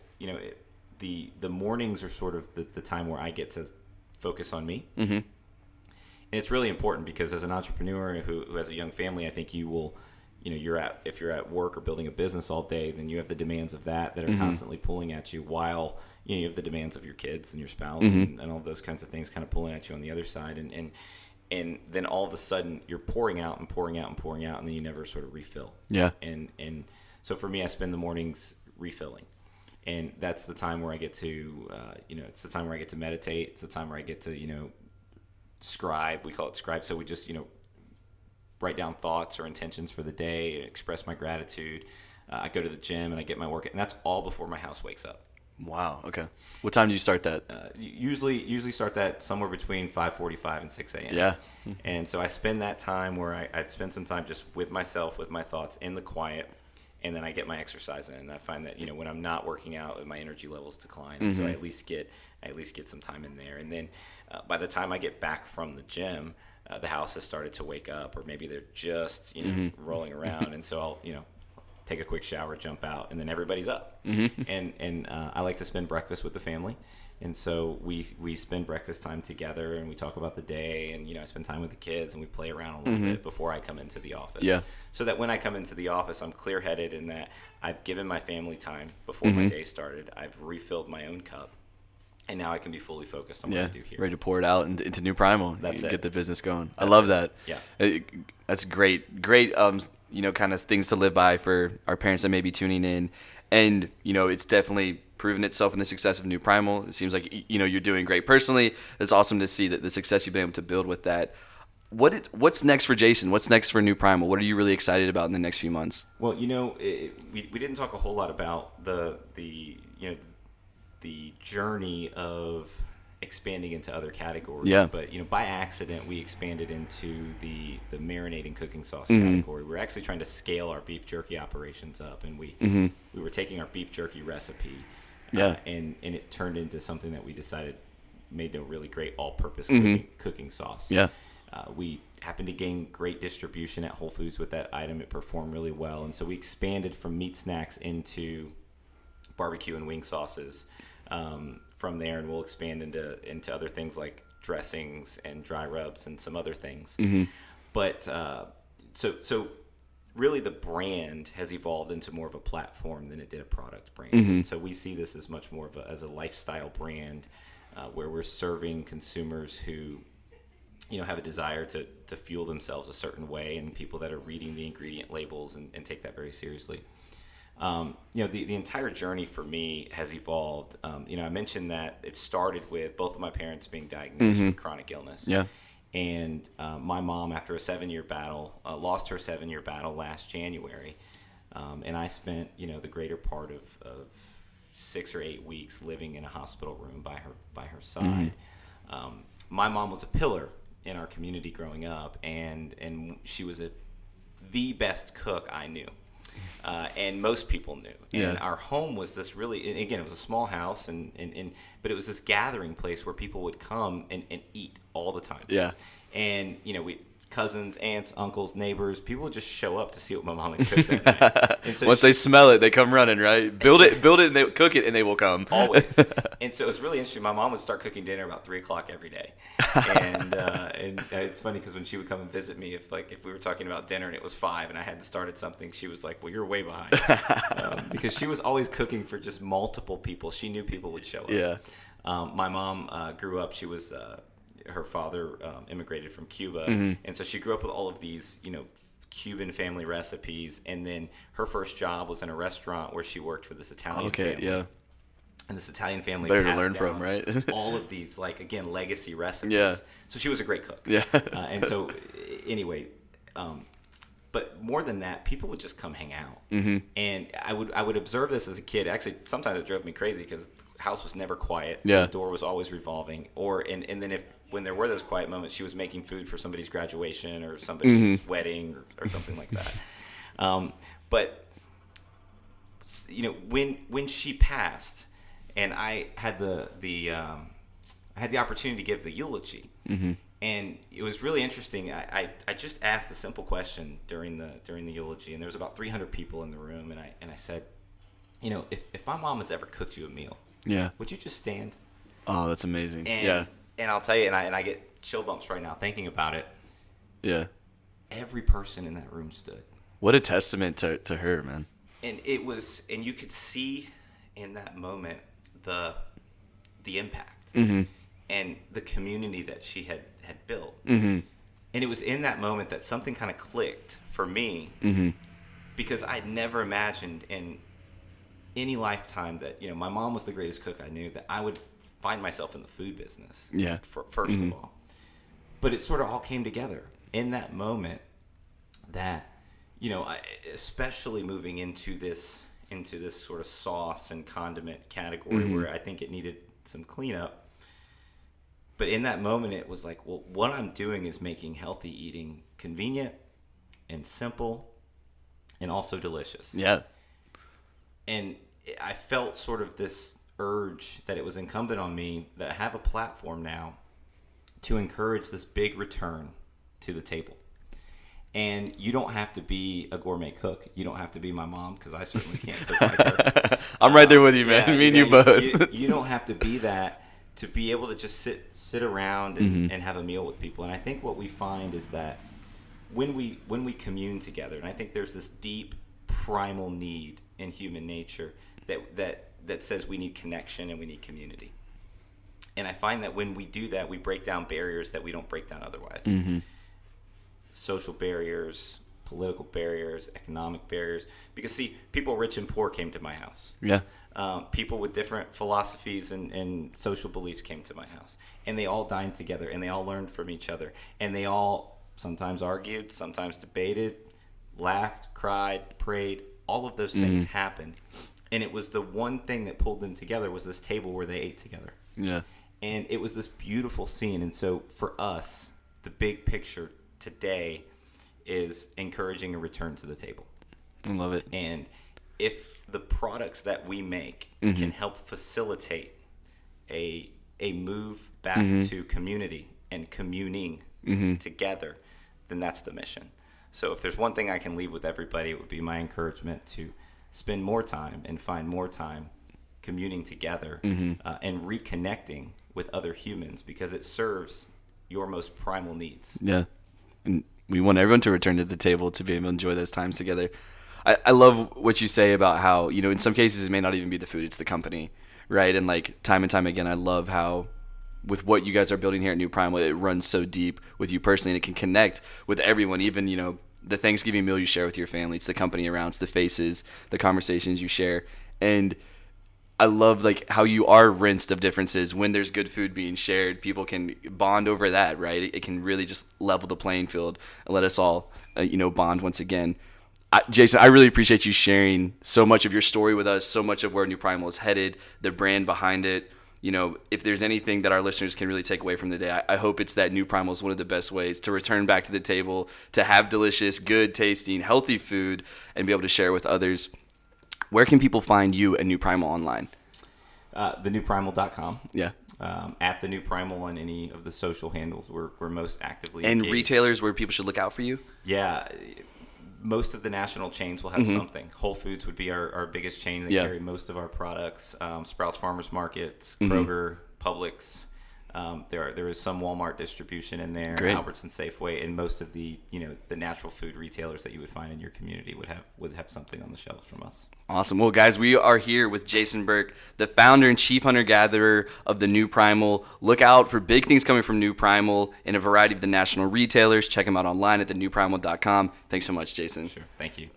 the mornings are sort of the time where I get to focus on me. And it's really important because as an entrepreneur who has a young family, I think you will if you're at work or building a business all day, then you have the demands of that are constantly pulling at you, while you have the demands of your kids and your spouse and all those kinds of things kind of pulling at you on the other side. And then all of a sudden you're pouring out and pouring out and pouring out, and then you never sort of refill. Yeah. And so for me, I spend the mornings refilling. And that's the time where I get to, it's the time where I get to meditate. It's the time where I get to, scribe. We call it scribe. So we just, write down thoughts or intentions for the day, express my gratitude. I go to the gym and I get my workout, and that's all before my house wakes up. Wow. Okay. What time do you start that? Usually start that somewhere between 5:45 and 6 a.m. Yeah. And so I spend that time where I'd spend some time just with myself, with my thoughts in the quiet, and then I get my exercise in. And I find that when I'm not working out, my energy levels decline. And so I at least get some time in there. And then by the time I get back from the gym, the house has started to wake up, or maybe they're just rolling around. And so I'll take a quick shower, jump out, and then everybody's up. And I like to spend breakfast with the family. And so we spend breakfast time together, and we talk about the day, and I spend time with the kids, and we play around a little bit before I come into the office. Yeah. So that when I come into the office, I'm clear-headed in that I've given my family time before my day started. I've refilled my own cup, and now I can be fully focused on what I do here. Ready to pour it out into New Primal. That's it. Get the business going. I love that. Yeah. That's great. Great, kind of things to live by for our parents that may be tuning in. And, it's definitely proven itself in the success of New Primal. It seems like, you're doing great personally. It's awesome to see that the success you've been able to build with that. What's next for Jason? What's next for New Primal? What are you really excited about in the next few months? Well, we didn't talk a whole lot about the journey of expanding into other categories. Yeah. But by accident, we expanded into the marinating cooking sauce category. We're actually trying to scale our beef jerky operations up, and we were taking our beef jerky recipe, and it turned into something that we decided made a really great all-purpose cooking sauce. Yeah. We happened to gain great distribution at Whole Foods with that item. It performed really well, and so we expanded from meat snacks into barbecue and wing sauces. From there, and we'll expand into other things like dressings and dry rubs and some other things. But so really the brand has evolved into more of a platform than it did a product brand. And so we see this as much more of as a lifestyle brand, where we're serving consumers who have a desire to fuel themselves a certain way, and people that are reading the ingredient labels and take that very seriously. The entire journey for me has evolved. I mentioned that it started with both of my parents being diagnosed with chronic illness. Yeah. And my mom, after a 7-year battle, lost her 7-year battle last January. And I spent, the greater part of 6 or 8 weeks living in a hospital room by her side. My mom was a pillar in our community growing up, and she was the best cook I knew. And most people knew. And our home was this really, again, it was a small house, but it was this gathering place where people would come and eat all the time. Yeah. And, cousins, aunts, uncles, neighbors, people would just show up to see what my mom had cooked that night. And so Once they smell it, they come running, right? Build it, and they cook it, and they will come. Always. And so it was really interesting. My mom would start cooking dinner about 3 o'clock every day. And it's funny because when she would come and visit me, if we were talking about dinner and it was 5 and I had to start at something, she was like, well, you're way behind. Because she was always cooking for just multiple people. She knew people would show up. Yeah. My mom grew up, she was... her father immigrated from Cuba, and so she grew up with all of these, Cuban family recipes. And then her first job was in a restaurant where she worked for this Italian family. Yeah. And this Italian family Better to passed learn down from, right? all of these, legacy recipes. Yeah. So she was a great cook. Yeah. And so, anyway, but more than that, people would just come hang out. And I would observe this as a kid. Actually, sometimes it drove me crazy because the house was never quiet. Yeah. The door was always revolving. And then when there were those quiet moments, she was making food for somebody's graduation or somebody's wedding or something like that. But when she passed, and I had the opportunity to give the eulogy, and it was really interesting. I just asked a simple question during the eulogy, and there was about 300 people in the room, and I said, if my mom has ever cooked you a meal, would you just stand? Oh, that's amazing. And I'll tell you, and I get chill bumps right now thinking about it. Yeah. Every person in that room stood. What a testament to her, man. And it was, and you could see in that moment the impact and the community that she had built. And it was in that moment that something kind of clicked for me, because I'd never imagined in any lifetime that, my mom was the greatest cook I knew, that I would find myself in the food business. Yeah. First of all. But it sort of all came together in that moment that, especially moving into this sort of sauce and condiment category where I think it needed some cleanup. But in that moment, it was like, well, what I'm doing is making healthy eating convenient and simple and also delicious. Yeah. And I felt sort of this urge that it was incumbent on me that I have a platform now to encourage this big return to the table. And you don't have to be a gourmet cook. You don't have to be my mom, because I certainly can't cook like her. I'm right there with you, man. Me and you both. You don't have to be that to be able to just sit around and have a meal with people. And I think what we find is that when we commune together, and I think there's this deep primal need in human nature that says we need connection and we need community. And I find that when we do that, we break down barriers that we don't break down otherwise. Social barriers, political barriers, economic barriers. Because, see, people rich and poor came to my house. Yeah. People with different philosophies and social beliefs came to my house. And they all dined together, and they all learned from each other. And they all sometimes argued, sometimes debated, laughed, cried, prayed. All of those things happened. And it was the one thing that pulled them together was this table where they ate together. Yeah. And it was this beautiful scene. And so for us, the big picture today is encouraging a return to the table. I love it. And if the products that we make can help facilitate a move back to community and communing together, then that's the mission. So if there's one thing I can leave with everybody, it would be my encouragement to spend more time and find more time communing together and reconnecting with other humans, because it serves your most primal needs. Yeah. And we want everyone to return to the table to be able to enjoy those times together. I love what you say about how, in some cases it may not even be the food, it's the company, right? And like time and time again, I love how with what you guys are building here at New Primal, it runs so deep with you personally, and it can connect with everyone, even, the Thanksgiving meal you share with your family. It's the company around, it's the faces, the conversations you share. And I love like how you are rinsed of differences. When there's good food being shared, people can bond over that, right? It can really just level the playing field and let us all, bond once again. Jason, I really appreciate you sharing so much of your story with us, so much of where New Primal is headed, the brand behind it. If there's anything that our listeners can really take away from the day, I hope it's that New Primal is one of the best ways to return back to the table, to have delicious, good tasting, healthy food, and be able to share with others. Where can people find you at New Primal online? thenewprimal.com. Yeah. At the New Primal on any of the social handles, we're most actively and engaged. Retailers where people should look out for you? Yeah. Most of the national chains will have something. Whole Foods would be our biggest chain. They carry most of our products. Sprouts Farmers Markets, Kroger, Publix. There is some Walmart distribution in there, Great. Albertsons, Safeway, and most of the the natural food retailers that you would find in your community would have something on the shelves from us. Awesome. Well, guys, we are here with Jason Burke, the founder and chief hunter-gatherer of the New Primal. Look out for big things coming from New Primal in a variety of the national retailers. Check them out online at thenewprimal.com. Thanks so much, Jason. Sure. Thank you.